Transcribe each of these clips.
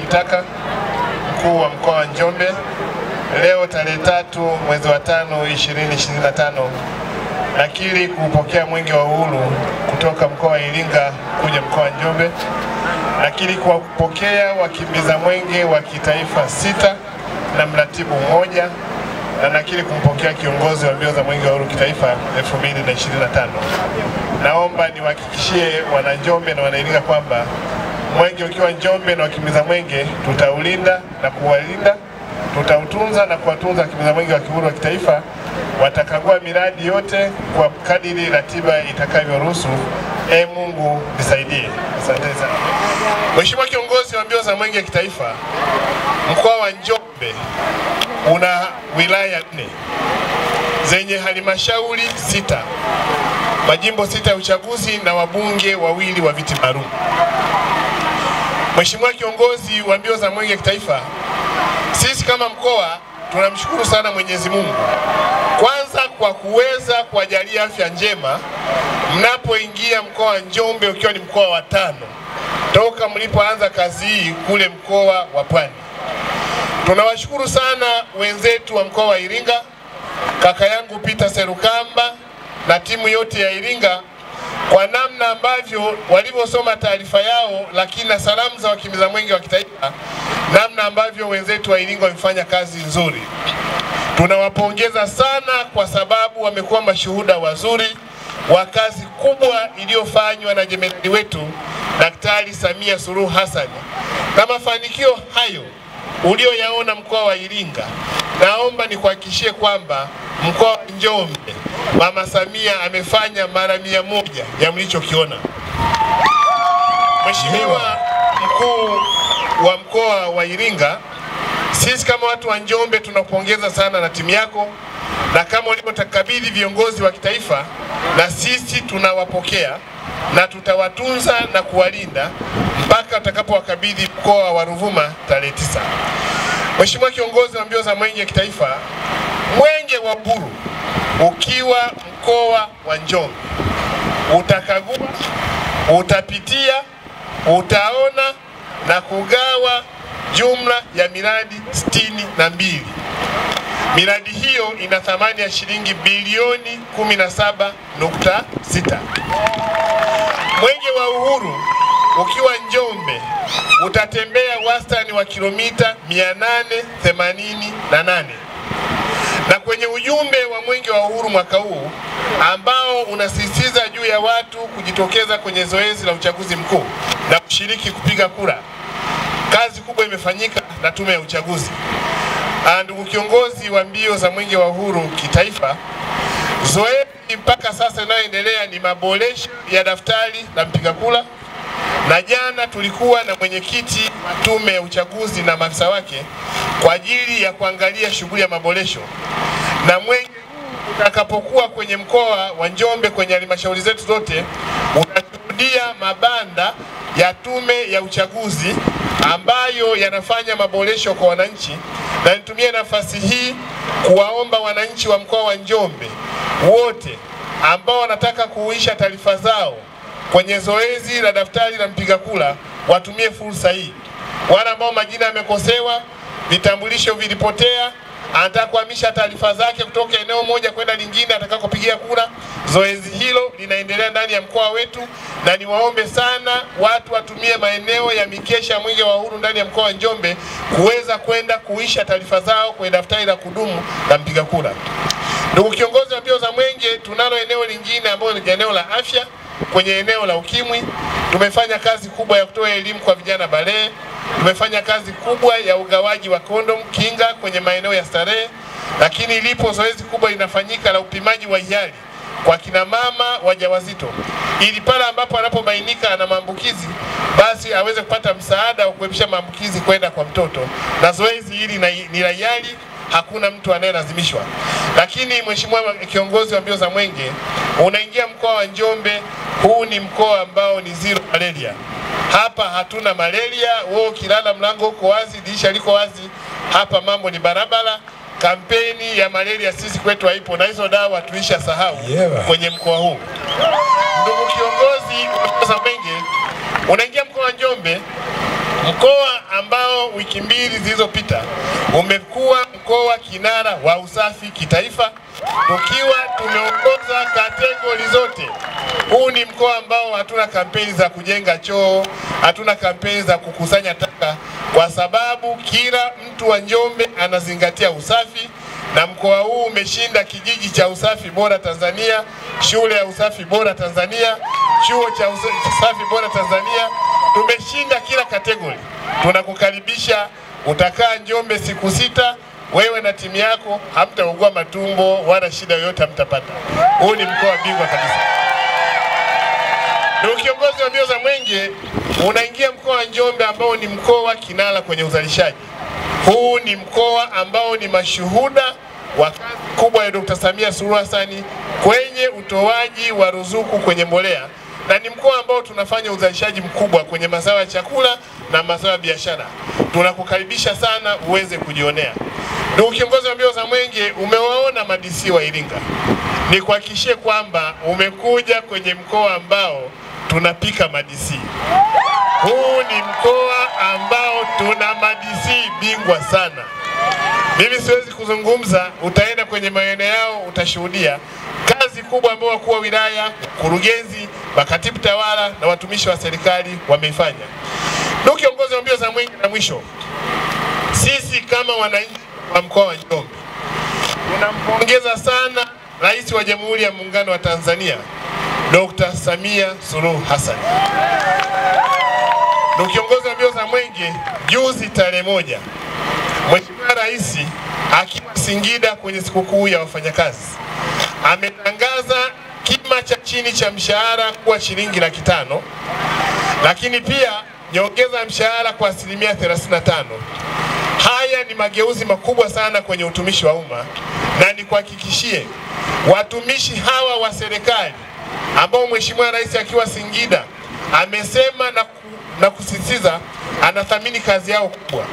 Mwitaka, mkuu wa mkoa wa Njombe, leo tarehe 3 mwezi wa 5 2025 nakiri kupokea mwenge wa uhuru kutoka mkoa wa Iringa kuja mkoa wa Njombe. Nakiri kupokea wakimbiza mwenge wa kitaifa 6 na mratibu 1, na nakiri kumpokea kiongozi wa mbio za mwenge wa uhuru kitaifa 2025. Naomba niwahakikishie wana Njombe na wana Iringa kwamba mwenge ukiwa Njombe na wakimbiza mwenge tutaulinda na kuwalinda, tutautunza na kuwatunza wakimbiza mwenge wa uhuru wa kitaifa. Watakagua miradi yote kwa kadiri ratiba itakavyoruhusu. Mungu nisaidie. Asante sana. Mheshimiwa kiongozi wa mbio za mwenge kitaifa, mkoa wa Njombe una wilaya 4 zenye halmashauri 6, majimbo 6 ya uchaguzi na wabunge 2 wa viti maalum. Mheshimiwa kiongozi wa mbio za mwenge kitaifa, sisi kama mkoa tunamshukuru sana Mwenyezi Mungu, kwanza kwa kuweza kuwajalia afya njema mnapoingia mkoa wa Njombe ukiwa ni mkoa wa 5 toka mlipoanza kazi hii kule mkoa wa Pwani. Tunawashukuru sana wenzetu wa mkoa wa Iringa, kaka yangu Peter Serukamba na timu yote ya Iringa kwa namna ambavyo walivyosoma taarifa yao, lakini na salamu za wakimbiza mwenge wa kitaifa, namna ambavyo wenzetu wa Iringa wamefanya kazi nzuri. Tunawapongeza sana kwa sababu wamekuwa mashuhuda wazuri wa kazi kubwa iliyofanywa na jemadari wetu Daktari Samia Suluhu Hassan. Na mafanikio hayo ulioyaona mkoa wa Iringa, naomba nikuhakikishie kwamba mkoa wa Njombe Mama Samia amefanya mara 100 ya mlichokiona. Mheshimiwa mkuu wa mkoa wa Iringa, sisi kama watu wa Njombe tunakupongeza sana na timu yako, na kama ulivyotakabidhi viongozi wa kitaifa, na sisi tunawapokea na tutawatunza na kuwalinda mpaka utakapowakabidhi mkoa wa Ruvuma tarehe 9. Mheshimiwa kiongozi wa mbio za mwenge kitaifa, mwenge wa uhuru ukiwa mkoa wa Njombe utakagua, utapitia, utaona na kugawa jumla ya miradi 62. Miradi hiyo ina thamani ya shilingi bilioni 17.6. Mwenge wa uhuru ukiwa Njombe utatembea wastani wa kilomita 888. Na kwenye ujumbe wa mwenge wa uhuru mwaka huu ambao unasisitiza juu ya watu kujitokeza kwenye zoezi la uchaguzi mkuu na kushiriki kupiga kura, kazi kubwa imefanyika na tume ya uchaguzi. Ndugu kiongozi wa mbio za mwenge wa uhuru kitaifa, zoezi mpaka sasa inayoendelea ni maboresho ya daftari la mpiga kura, na jana tulikuwa na mwenyekiti wa tume ya uchaguzi na maafisa wake kwa ajili ya kuangalia shughuli ya maboresho. Na mwenge utakapokuwa kwenye mkoa wa Njombe kwenye halmashauri zetu zote, utashuhudia mabanda ya tume ya uchaguzi ambayo yanafanya maboresho kwa wananchi. Na nitumie nafasi hii kuwaomba wananchi wa mkoa wa Njombe wote ambao wanataka kuhuisha taarifa zao kwenye zoezi la daftari la mpiga kura watumie fursa hii. Wale ambao majina yamekosewa, vitambulisho vilipotea, anataka kuhamisha taarifa zake kutoka eneo moja kwenda lingine atakakopigia kura, zoezi hilo linaendelea ndani ya mkoa wetu, na niwaombe sana watu watumie maeneo ya mikesha mwenge wa uhuru ndani ya mkoa wa Njombe kuweza kwenda kuisha taarifa zao kwenye daftari la kudumu la mpiga kura. Ndugu kiongozi wa mbio za mwenge, tunalo eneo lingine ambalo ni eneo la afya. Kwenye eneo la ukimwi tumefanya kazi kubwa ya kutoa elimu kwa vijana balee. Tumefanya kazi kubwa ya ugawaji wa kondom kinga kwenye maeneo ya starehe, lakini lipo zoezi kubwa linafanyika la upimaji wa hiari kwa kina mama wajawazito, ili pale ambapo anapobainika ana maambukizi basi aweze kupata msaada wa kuepusha maambukizi kwenda kwa mtoto. Na zoezi hili ni la hiari, hakuna mtu anayelazimishwa. Lakini Mheshimiwa kiongozi wa mbio za mwenge, unaingia mkoa wa Njombe, huu ni mkoa ambao ni zero malaria. Hapa hatuna malaria, wewe kilala mlango uko wazi, dirisha liko wazi. Hapa mambo ni barabara. Kampeni ya malaria sisi kwetu haipo, na hizo dawa tulisha sahau kwenye mkoa huu. Ndugu kiongozi wa mbio za mwenge, unaingia mkoa wa Njombe, Mkoa ambao wiki mbili zilizopita umekuwa mkoa kinara wa usafi kitaifa, tukiwa tumeongoza kategori zote. Huu ni mkoa ambao hatuna kampeni za kujenga choo, hatuna kampeni za kukusanya taka, kwa sababu kila mtu wa Njombe anazingatia usafi, na mkoa huu umeshinda kijiji cha usafi bora Tanzania, shule ya usafi bora Tanzania, chuo cha usafi bora Tanzania. Tumeshinda kila kategori. Tunakukaribisha, utakaa Njombe siku 6, wewe na timu yako hamtaugua matumbo wala shida yoyote hamtapata. Huu ni mkoa bingwa kabisa. Ndio kiongozi wa mbio za Mwenge, unaingia mkoa wa Njombe ambao ni mkoa kinara kwenye uzalishaji. Huu ni mkoa ambao ni mashuhuda wa kazi kubwa ya Dr. Samia Suluhu Hassan kwenye utoaji wa ruzuku kwenye mbolea, na ni mkoa ambao tunafanya uzalishaji mkubwa kwenye mazao ya chakula na mazao ya biashara. Tunakukaribisha sana uweze kujionea. Ndugu kiongozi wa mbio za Mwenge, umewaona madisi wa Iringa. Nikuhakikishie kwamba umekuja kwenye mkoa ambao tunapika madisi. Huu ni mkoa ambao tuna madisi bingwa sana. Mimi siwezi kuzungumza, utaenda kwenye maeneo yao utashuhudia kazi kubwa ambayo wakuu wa wilaya, kurugenzi, makatibu tawala na watumishi wa serikali wameifanya. Ndugu kiongozi wa mbio za Mwenge, na mwisho, sisi kama wananchi wa mkoa wa Njombe tunampongeza sana Rais wa Jamhuri ya Muungano wa Tanzania Dr. Samia Suluhu Hassan. Ndugu kiongozi wa mbio za Mwenge, juzi tarehe 1, Mheshimiwa Rais akiwa Singida kwenye sikukuu ya wafanyakazi ametangaza kima cha chini cha mshahara kuwa shilingi 500, lakini pia nyongeza mshahara kwa 35%. Haya ni mageuzi makubwa sana kwenye utumishi wa umma, na nikuhakikishie watumishi hawa wa serikali ambao Mheshimiwa Rais akiwa Singida amesema na kusisitiza anathamini kazi yao kubwa,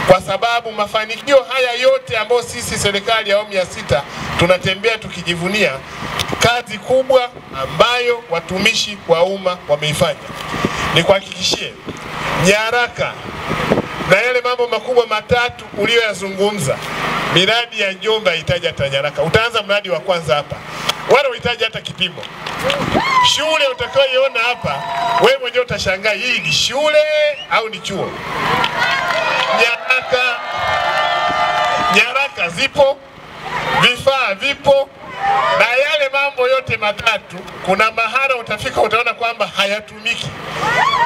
kwa sababu mafanikio haya yote ambayo sisi serikali ya awamu ya 6 tunatembea tukijivunia, kazi kubwa ambayo watumishi wa umma wameifanya. Nikuhakikishie nyaraka na yale mambo makubwa matatu uliyoyazungumza, miradi ya Njombe haitaji hata nyaraka. Utaanza mradi wa kwanza hapa, wala uhitaji hata kipimo. Shule utakayoiona hapa, wewe mwenyewe utashangaa hii ni shule au ni chuo. Nyaraka zipo, vifaa vipo, na yale mambo yote matatu kuna mahala utafika utaona kwamba hayatumiki.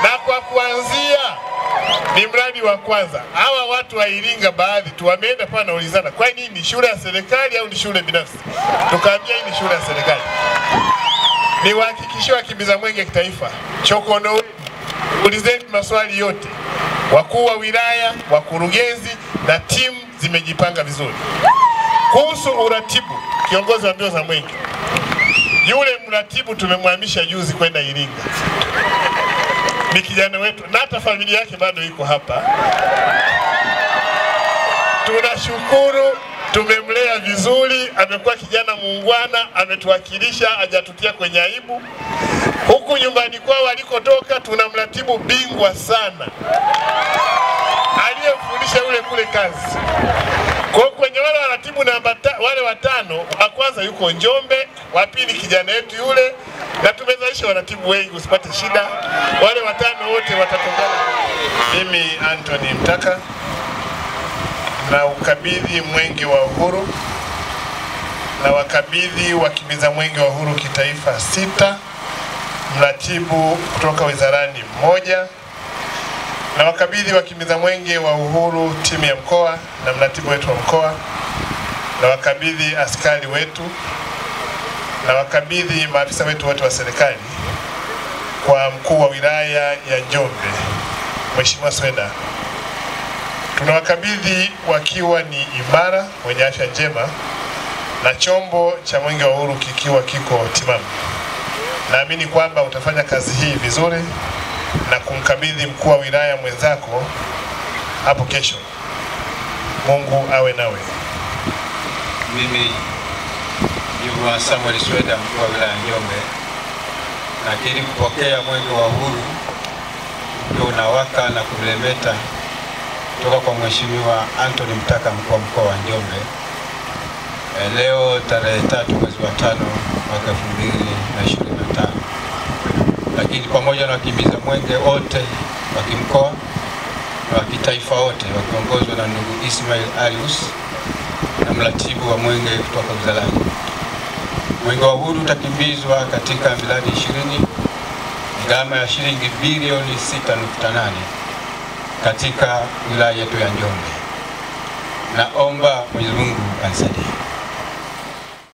Na kwa kuanzia ni mradi wa kwanza. Hawa watu wa Iringa baadhi tu wameenda pale naulizana, kwa nini ni shule ya serikali au ni shule binafsi? Tukaambia hii ni shule ya serikali. Ni wahakikishie wakimbiza Mwenge kitaifa, chokono wenu, ulizeni maswali yote. Wakuu wa wilaya, wakurugenzi na timu zimejipanga vizuri. Kuhusu uratibu, kiongozi wa mbio za Mwenge, yule mratibu tumemhamisha juzi kwenda Iringa. Ni kijana wetu na hata familia yake bado iko hapa. Tunashukuru, tumemlea vizuri, amekuwa kijana muungwana, ametuwakilisha, hajatutia kwenye aibu. Huku nyumbani kwao walikotoka tuna mratibu bingwa sana, aliyemfundisha yule kule kazi. Kwa kwenye wale waratibu wale 5, wa kwanza yuko Njombe, wa pili kijana yetu yule, na tumezalisha waratibu wengi, usipate shida. Wale 5 wote watatokana. Mimi Anthony Mtaka na ukabidhi Mwenge wa Uhuru na wakabidhi wakimbiza Mwenge wa Uhuru kitaifa 6, mratibu kutoka wizarani 1, na wakabidhi wakimbiza Mwenge wa Uhuru timu ya mkoa na mratibu wetu wa mkoa, na wakabidhi askari wetu, na wakabidhi maafisa wetu wote wa serikali kwa mkuu wa wilaya ya Njombe Mheshimiwa Sweda. Tunawakabidhi wakiwa ni imara, wenye afya njema, na chombo cha Mwenge wa Uhuru kikiwa kiko timamu. Naamini kwamba utafanya kazi hii vizuri na kumkabidhi mkuu wa wilaya mwenzako hapo kesho. Mungu awe nawe. Mimi Juma Samuel Sweda, mkuu wa wilaya Njombe, nakiri kupokea Mwenge wa Uhuru ukiwa unawaka na kumeremeta kutoka kwa Mheshimiwa Anthony Mtaka, mkuu wa mkoa wa Njombe. Leo tarehe 3 mwezi wa 5 mwaka 2025. Lakini pamoja na wakimbiza mwenge wote wa kimkoa na wa kitaifa wote wakiongozwa na ndugu Ismail Alius na mratibu wa mwenge kutoka Uzalani. Mwenge wa Uhuru utakimbizwa katika miradi 20 gharama ya shilingi bilioni 6.8 katika wilaya yetu ya Njombe. Naomba Mwenyezi Mungu anisaidie.